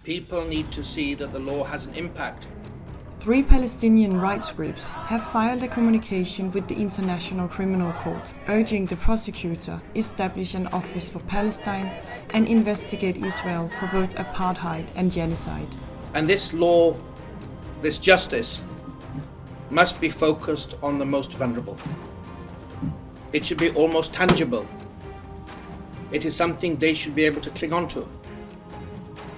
People need to see that the law has an impact. 3 Palestinian rights groups have filed a communication with the International Criminal Court, urging the prosecutor establish an office for Palestine and investigate Israel for both apartheid and genocide. And this law, this justice, must be focused on the most vulnerable. It should be almost tangible. It is something they should be able to cling on to.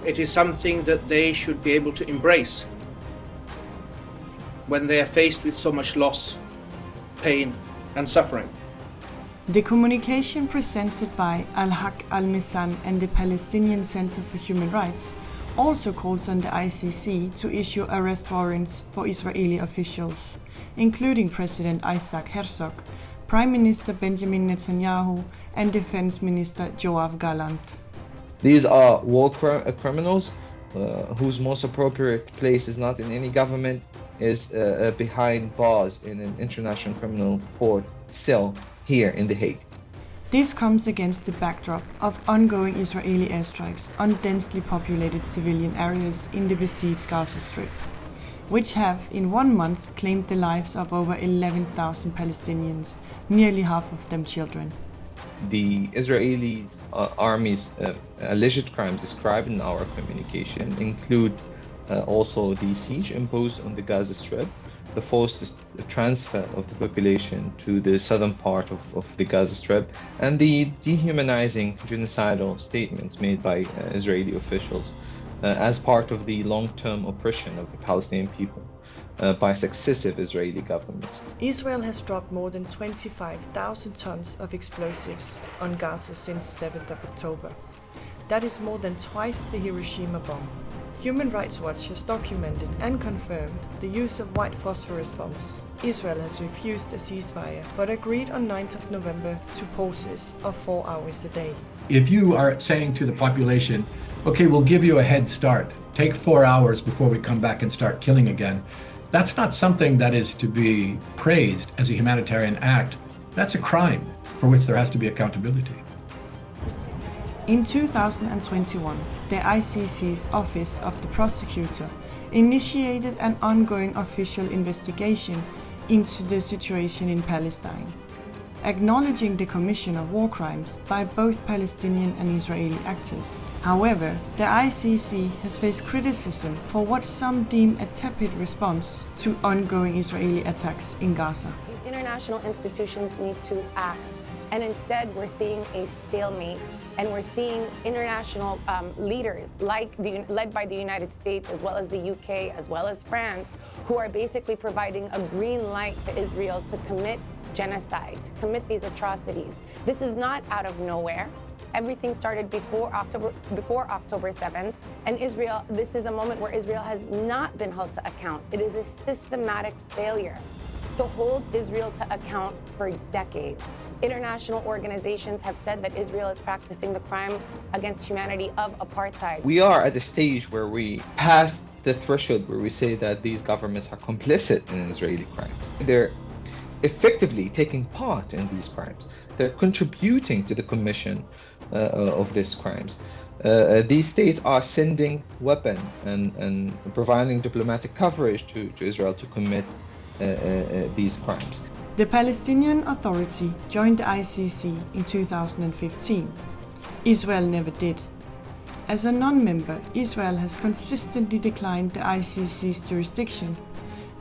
It is something that they should be able to embrace when they are faced with so much loss, pain and suffering. The communication presented by Al-Haq Al-Misan and the Palestinian Center for Human Rights also calls on the ICC to issue arrest warrants for Israeli officials, including President Isaac Herzog, Prime Minister Benjamin Netanyahu and Defense Minister Yoav Gallant. These are war criminals whose most appropriate place is not in any government, is behind bars in an international criminal court cell here in The Hague. This comes against the backdrop of ongoing Israeli airstrikes on densely populated civilian areas in the besieged Gaza Strip, which have in 1 month claimed the lives of over 11,000 Palestinians, nearly half of them children. The Israeli army's alleged crimes described in our communication include also the siege imposed on the Gaza Strip, the forced transfer of the population to the southern part of the Gaza Strip, and the dehumanizing genocidal statements made by Israeli officials as part of the long-term oppression of the Palestinian people by successive Israeli governments. Israel has dropped more than 25,000 tons of explosives on Gaza since 7th of October. That is more than twice the Hiroshima bomb. Human Rights Watch has documented and confirmed the use of white phosphorus bombs. Israel has refused a ceasefire, but agreed on 9th of November to pauses of 4 hours a day. If you are saying to the population, okay, we'll give you a head start, take 4 hours before we come back and start killing again, that's not something that is to be praised as a humanitarian act. That's a crime for which there has to be accountability. In 2021, the ICC's Office of the Prosecutor initiated an ongoing official investigation into the situation in Palestine, acknowledging the commission of war crimes by both Palestinian and Israeli actors. However, the ICC has faced criticism for what some deem a tepid response to ongoing Israeli attacks in Gaza. International institutions need to act. And instead, we're seeing a stalemate, and we're seeing international leaders led by the United States, as well as the UK, as well as France, who are basically providing a green light to Israel to commit genocide, to commit these atrocities. This is not out of nowhere. Everything started before October 7th, and this is a moment where Israel has not been held to account. It is a systematic failure to hold Israel to account for decades. International organizations have said that Israel is practicing the crime against humanity of apartheid. We are at a stage where we passed the threshold where we say that these governments are complicit in Israeli crimes. They're effectively taking part in these crimes. They're contributing to the commission of these crimes. These states are sending weapons and providing diplomatic coverage to Israel to commit these crimes. The Palestinian Authority joined the ICC in 2015. Israel never did. As a non-member, Israel has consistently declined the ICC's jurisdiction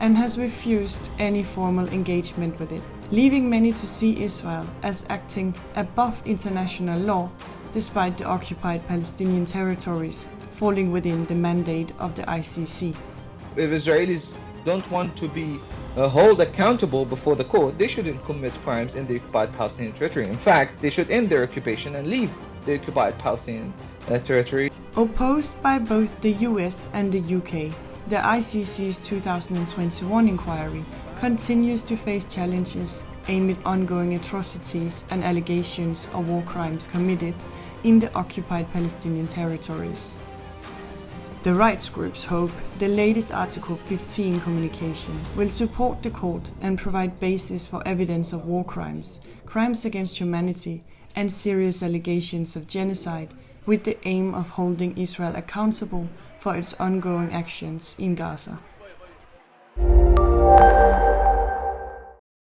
and has refused any formal engagement with it, leaving many to see Israel as acting above international law despite the occupied Palestinian territories falling within the mandate of the ICC. If Israelis don't want to be held accountable before the court, they shouldn't commit crimes in the occupied Palestinian territory. In fact, they should end their occupation and leave the occupied Palestinian territory. Opposed by both the US and the UK, the ICC's 2021 inquiry continues to face challenges aimed at ongoing atrocities and allegations of war crimes committed in the occupied Palestinian territories. The rights groups hope the latest Article 15 communication will support the court and provide basis for evidence of war crimes, crimes against humanity, and serious allegations of genocide with the aim of holding Israel accountable for its ongoing actions in Gaza.